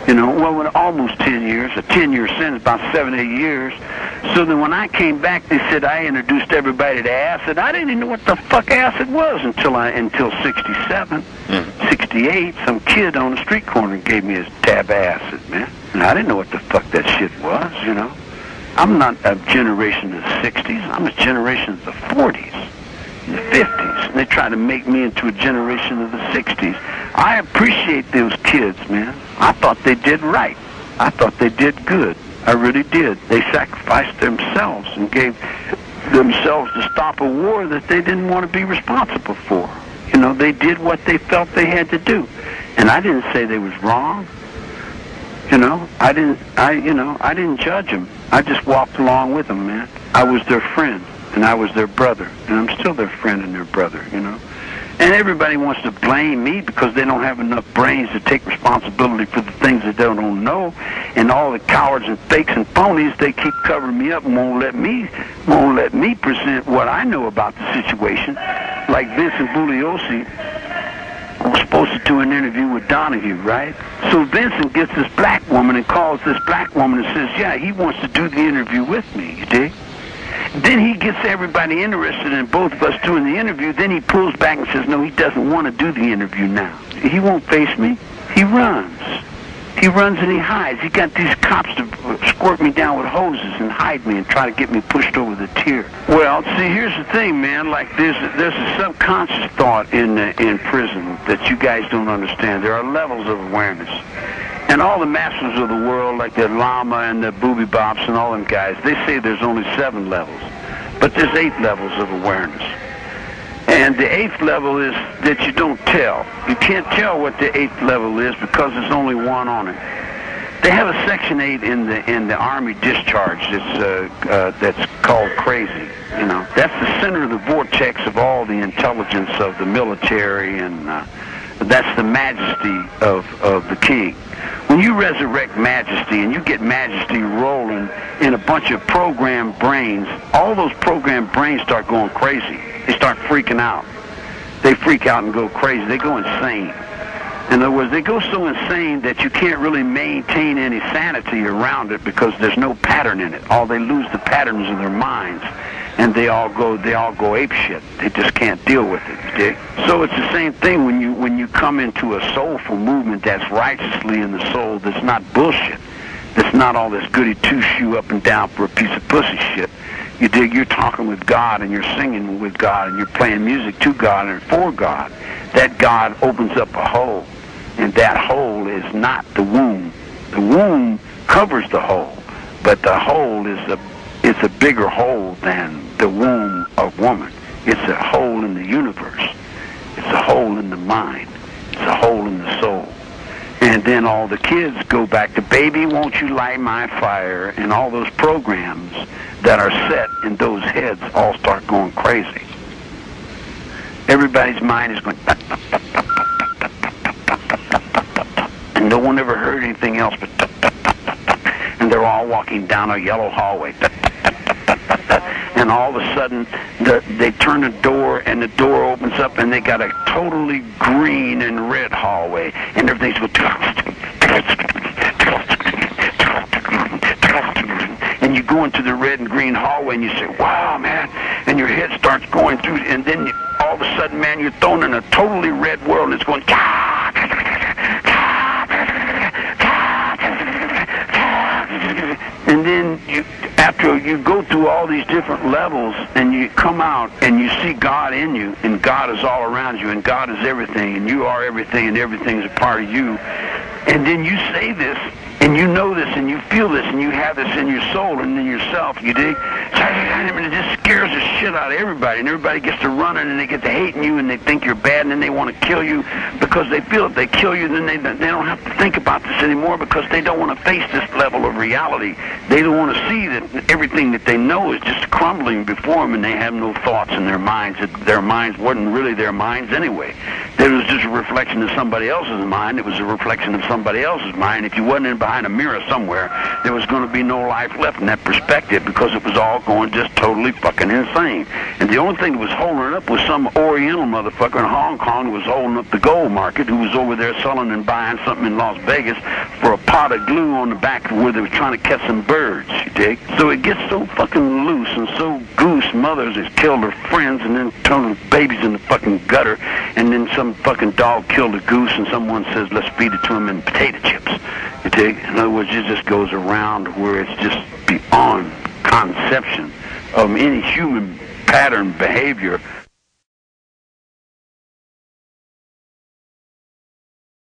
You know, well, with almost 10 years, a 10-year sentence, about 7, 8 years. So then when I came back, they said I introduced everybody to acid. I didn't even know what the fuck acid was until 67, 68. Some kid on the street corner gave me a tab of acid, man. And I didn't know what the fuck that shit was, you know. I'm not a generation of the 60s. I'm a generation of the 40s, and the 50s. And they try to make me into a generation of the 60s. I appreciate those kids, man. I thought they did right. I thought they did good. I really did. They sacrificed themselves and gave themselves to stop a war that they didn't want to be responsible for. You know, they did what they felt they had to do. And I didn't say they was wrong. You know, I didn't judge them. I just walked along with them, man. I was their friend, and I was their brother, and I'm still their friend and their brother, you know. And everybody wants to blame me because they don't have enough brains to take responsibility for the things that they don't know. And all the cowards and fakes and phonies, they keep covering me up and won't let me present what I know about the situation. Like Vincent Bugliosi was supposed to do an interview with Donahue, right? So Vincent gets this black woman and calls this black woman and says, yeah, he wants to do the interview with me, you dig? Then he gets everybody interested in both of us doing the interview. Then he pulls back and says, no, he doesn't want to do the interview now. He won't face me. He runs. He runs and he hides. He got these cops to squirt me down with hoses and hide me and try to get me pushed over the tier. Well, see, here's the thing, man. Like, there's a subconscious thought in prison that you guys don't understand. There are levels of awareness. And all the masters of the world, like the Lama and the Booby Bops and all them guys, they say there's only 7 levels. But there's 8 levels of awareness. And the 8th level is that you don't tell. You can't tell what the 8th level is because there's only one on it. They have a Section 8 in the Army discharge that's called crazy. You know, that's the center of the vortex of all the intelligence of the military, and that's the majesty of the king. When you resurrect majesty and you get majesty rolling in a bunch of programmed brains, all those programmed brains start going crazy. They start freaking out. They freak out and go crazy. They go insane. In other words, they go so insane that you can't really maintain any sanity around it because there's no pattern in it. They lose the patterns of their minds, and they all go ape shit. They just can't deal with it, you dig? So it's the same thing when you come into a soulful movement that's righteously in the soul, that's not bullshit, that's not all this goody two-shoe up and down for a piece of pussy shit. You dig? You're talking with God, and you're singing with God, and you're playing music to God and for God. That God opens up a hole, and that hole is not the womb. The womb covers the hole, but the hole is a bigger hole than the womb of woman. It's a hole in the universe. It's a hole in the mind. It's a hole in the soul. And then all the kids go back to, baby, won't you light my fire? And all those programs that are set in those heads all start going crazy. Everybody's mind is going, and no one ever heard anything else but, and they're all walking down a yellow hallway. And all of a sudden, they turn a door, and the door opens up, and they got a totally green and red hallway, and everything's going, and you go into the red and green hallway, and you say, wow, man, and your head starts going through, and then all of a sudden, man, you're thrown in a totally red world, and it's going, and then after you go through all these different levels and you come out and you see God in you, and God is all around you, and God is everything, and you are everything, and everything is a part of you, and then you say this, and you know this, and you feel this, and you have this in your soul and in yourself, you dig? And it just scares the shit out of everybody, and everybody gets to running, and they get to hating you, and they think you're bad, and then they want to kill you because they feel if they kill you, then they don't have to think about this anymore because they don't want to face this level of reality. They don't want to see that everything that they know is just crumbling before them, and they have no thoughts in their minds. Their minds wasn't really their minds anyway. It was just a reflection of somebody else's mind. It was a reflection of somebody else's mind. If you wasn't in behind a mirror somewhere, there was going to be no life left in that perspective because it was all going just totally fucking insane. And the only thing that was holding it up was some Oriental motherfucker in Hong Kong who was holding up the gold market, who was over there selling and buying something in Las Vegas for a pot of glue on the back where they were trying to catch some birds, you dig? So it gets so fucking loose and so goose, mothers has killed their friends and then thrown their babies in the fucking gutter, and then some fucking dog killed a goose and someone says, let's feed it to him in potato chips, you dig? In other words, it just goes around where it's just beyond conception of any human pattern behavior